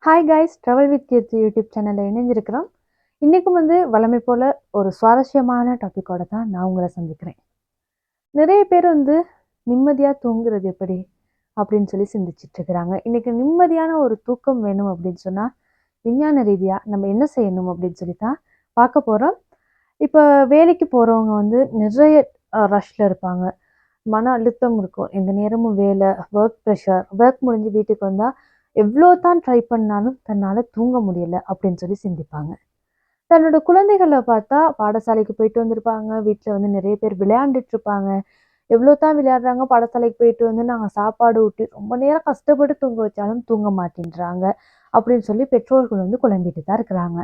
Hi guys, travel with Keerthi YouTube சேனலில் இணைஞ்சிருக்கிறோம். இன்றைக்கும் வழமை போல் ஒரு சுவாரஸ்யமான டாப்பிக்கோட தான் நான் உங்களை சந்திக்கிறேன். நிறைய பேர் நிம்மதியாக தூங்குறது எப்படி அப்படின்னு சொல்லி சிந்திச்சிட்டு இருக்கிறாங்க. இன்றைக்கி நிம்மதியான ஒரு தூக்கம் வேணும் அப்படின்னு சொன்னால் விஞ்ஞான ரீதியாக நம்ம என்ன செய்யணும் அப்படின்னு சொல்லி தான் பார்க்க போகிறோம். இப்போ வேலைக்கு போகிறவங்க நிறைய ரஷ்ல இருப்பாங்க. மன அழுத்தம் இருக்கும். எந்த நேரமும் வேலை, ஒர்க் ப்ரெஷர், ஒர்க் முடிஞ்சு வீட்டுக்கு வந்தால் எவ்வளோ தான் ட்ரை பண்ணாலும் தன்னால் தூங்க முடியலை அப்படின்னு சொல்லி சிந்திப்பாங்க. தன்னோட குழந்தைகளை பார்த்தா பாடசாலைக்கு போயிட்டு வந்திருப்பாங்க, வீட்டில் நிறைய பேர் விளையாண்டுட்டு இருப்பாங்க. எவ்வளோ தான் விளையாடுறாங்க, பாடசாலைக்கு போயிட்டு நாங்கள் சாப்பாடு ஊட்டி ரொம்ப நேரம் கஷ்டப்பட்டு தூங்க வச்சாலும் தூங்க மாட்டேன்றாங்க அப்படின்னு சொல்லி பெற்றோர்கள் குழம்பிட்டு தான் இருக்கிறாங்க.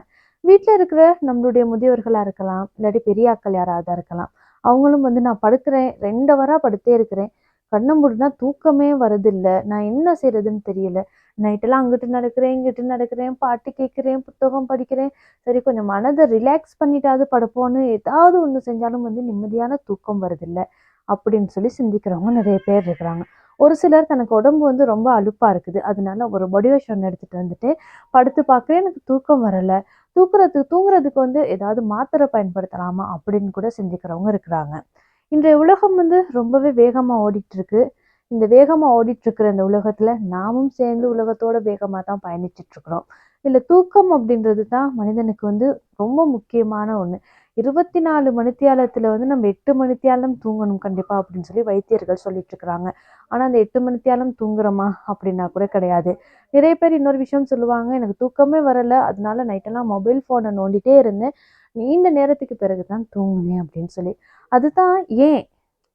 வீட்டில் இருக்கிற நம்மளுடைய முதியவர்களாக இருக்கலாம், இல்லாட்டி பெரியாக்கள் யாராவது இருக்கலாம். அவங்களும் நான் படுக்கிறேன், 2 ஹவராக படுத்தே இருக்கிறேன், கண்ணை மூடினா தூக்கமே வரதில்லை, நான் என்ன செய்யறதுன்னு தெரியல, நைட்டெல்லாம் அங்கிட்டு நடக்கிறேன், இங்கிட்டு நடக்கிறேன், பாட்டு கேட்குறேன், புத்தகம் படிக்கிறேன், சரி கொஞ்சம் மனதை ரிலாக்ஸ் பண்ணிட்டாவது படுப்போன்னு ஏதாவது ஒன்று செஞ்சாலும் நிம்மதியான தூக்கம் வருதில்லை அப்படின்னு சொல்லி சிந்திக்கிறவங்க நிறைய பேர் இருக்கிறாங்க. ஒரு சிலர் தனக்கு உடம்பு ரொம்ப அலுப்பாக இருக்குது, அதனால ஒரு பாடி வாஷ் ஒன்று எடுத்துகிட்டு வந்துட்டு படுத்து பார்க்குறேன், எனக்கு தூக்கம் வரலை, தூங்குறதுக்கு ஏதாவது மாத்திரை பயன்படுத்தலாமா அப்படின்னு கூட சிந்திக்கிறவங்க இருக்கிறாங்க. இன்றைய உலகம் ரொம்பவே வேகமாக ஓடிட்டு இருக்கு. இந்த வேகமாக ஓடிட்டு இருக்கிற இந்த உலகத்தில் நாமும் சேர்ந்து உலகத்தோட வேகமாக தான் பயணிச்சுட்டு இருக்கிறோம். இல்லை தூக்கம் அப்படின்றது தான் மனிதனுக்கு ரொம்ப முக்கியமான ஒன்று. 24 மணித்தியாலத்தில் நம்ம 8 மணித்தியாலம் தூங்கணும் கண்டிப்பாக அப்படின்னு சொல்லி வைத்தியர்கள் சொல்லிட்டு இருக்கிறாங்க. ஆனால் அந்த 8 மணித்தியாலம் தூங்குறோமா அப்படின்னா கூட கிடையாது. நிறைய பேர் இன்னொரு விஷயம் சொல்லுவாங்க, எனக்கு தூக்கமே வரலை, அதனால நைட்டெல்லாம் மொபைல் ஃபோனை நோண்டிட்டே இருந்தேன், நீண்ட நேரத்துக்கு பிறகு தான் தூங்குனேன் அப்படின்னு சொல்லி. அதுதான் ஏன்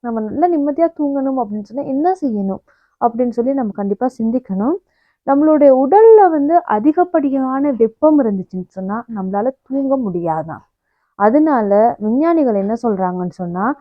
நம்ம நல்லா நிம்மதியாக தூங்கணும் அப்படின்னு சொன்னால் என்ன செய்யணும் அப்படின்னு சொல்லி நம்ம கண்டிப்பாக சிந்திக்கணும். நம்மளுடைய உடலில் அதிகப்படியான வெப்பம் இருந்துச்சுன்னு சொன்னால் நம்மளால தூங்க முடியாதான். அதனால விஞ்ஞானிகள் என்ன சொல்கிறாங்கன்னு சொன்னால்,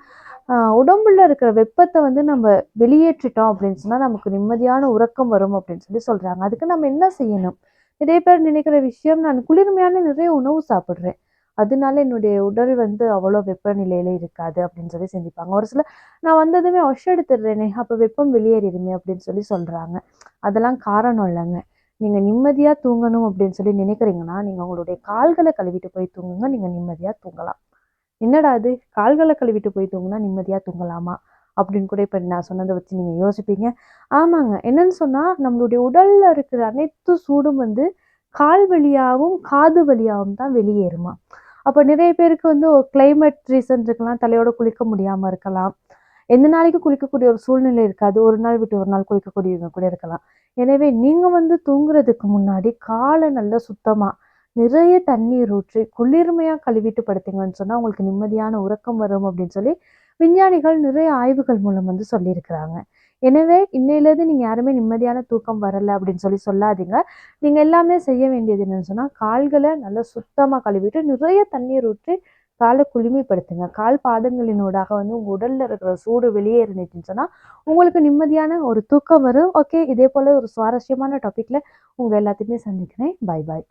உடம்புல இருக்கிற வெப்பத்தை நம்ம வெளியேற்றிட்டோம் அப்படின்னு சொன்னால் நமக்கு நிம்மதியான உறக்கம் வரும் அப்படின்னு சொல்லி சொல்கிறாங்க. அதுக்கு நம்ம என்ன செய்யணும்? நிறைய பேர் நினைக்கிற விஷயம், நான் குளிர்மையான நிறைய உணவு சாப்பிட்றேன், அதனால என்னுடைய உடல் அவ்வளோ வெப்பநிலையில இருக்காது அப்படின்னு சொல்லி சிந்திப்பாங்க. ஒரு சில நான் வந்ததுமே ஒஷ் எடுத்துடுறேனே, அப்போ வெப்பம் வெளியேறிடுமே அப்படின்னு சொல்லி சொல்கிறாங்க. அதெல்லாம் காரணம் இல்லைங்க. நீங்கள் நிம்மதியாக தூங்கணும் அப்படின்னு சொல்லி நினைக்கிறீங்கன்னா நீங்கள் உங்களுடைய கால்களை கழுவிட்டு போய் தூங்குங்க, நீங்கள் நிம்மதியாக தூங்கலாம். என்னடா அது, கால்களை கழுவிட்டு போய் தூங்குனா நிம்மதியாக தூங்கலாமா அப்படின்னு கூட இப்போ நான் சொன்னதை வச்சு நீங்கள் யோசிப்பீங்க. ஆமாங்க, என்னன்னு சொன்னால் நம்மளுடைய உடலில் இருக்கிற அனைத்து சூடும் கால் வழியாகவும் காது வழியாகவும் தான் வெளியேறுமா. அப்போ நிறைய பேருக்கு ஒரு கிளைமேட் ரீசன் இருக்கலாம், தலையோட குளிக்க முடியாமல் இருக்கலாம், எந்த நாளைக்கும் குளிக்கக்கூடிய ஒரு சூழ்நிலை இருக்காது, ஒரு நாள் விட்டு ஒரு நாள் குளிக்கக்கூடியவங்க கூட இருக்கலாம். எனவே நீங்கள் தூங்குறதுக்கு முன்னாடி காலை நல்லா சுத்தமாக நிறைய தண்ணீர் ஊற்றி குளிர்மையாக கழுவிட்டு படுத்தீங்கன்னு சொன்னால் உங்களுக்கு நிம்மதியான உறக்கம் வரும் அப்படின்னு சொல்லி விஞ்ஞானிகள் நிறைய ஆய்வுகள் மூலம் சொல்லியிருக்கிறாங்க. எனவே இன்னையிலேருந்து நீங்கள் யாருமே நிம்மதியான தூக்கம் வரலை அப்படின்னு சொல்லி சொல்லாதீங்க. நீங்கள் எல்லாமே செய்ய வேண்டியது என்னன்னு சொன்னால், கால்களை நல்லா சுத்தமாக கழுவிட்டு நிறைய தண்ணீர் ஊற்றி காலை குளுமைப்படுத்துங்க. கால் பாதங்களினூடாக உங்கள் உடலில் இருக்கிற சூடு வெளியே இருந்துச்சுன்னு சொன்னால் உங்களுக்கு நிம்மதியான ஒரு தூக்கம் வரும். ஓகே, இதே போல் ஒரு சுவாரஸ்யமான டாப்பிக்கில் உங்கள் எல்லாத்தையுமே சந்திக்கிறேன். பாய் பாய்.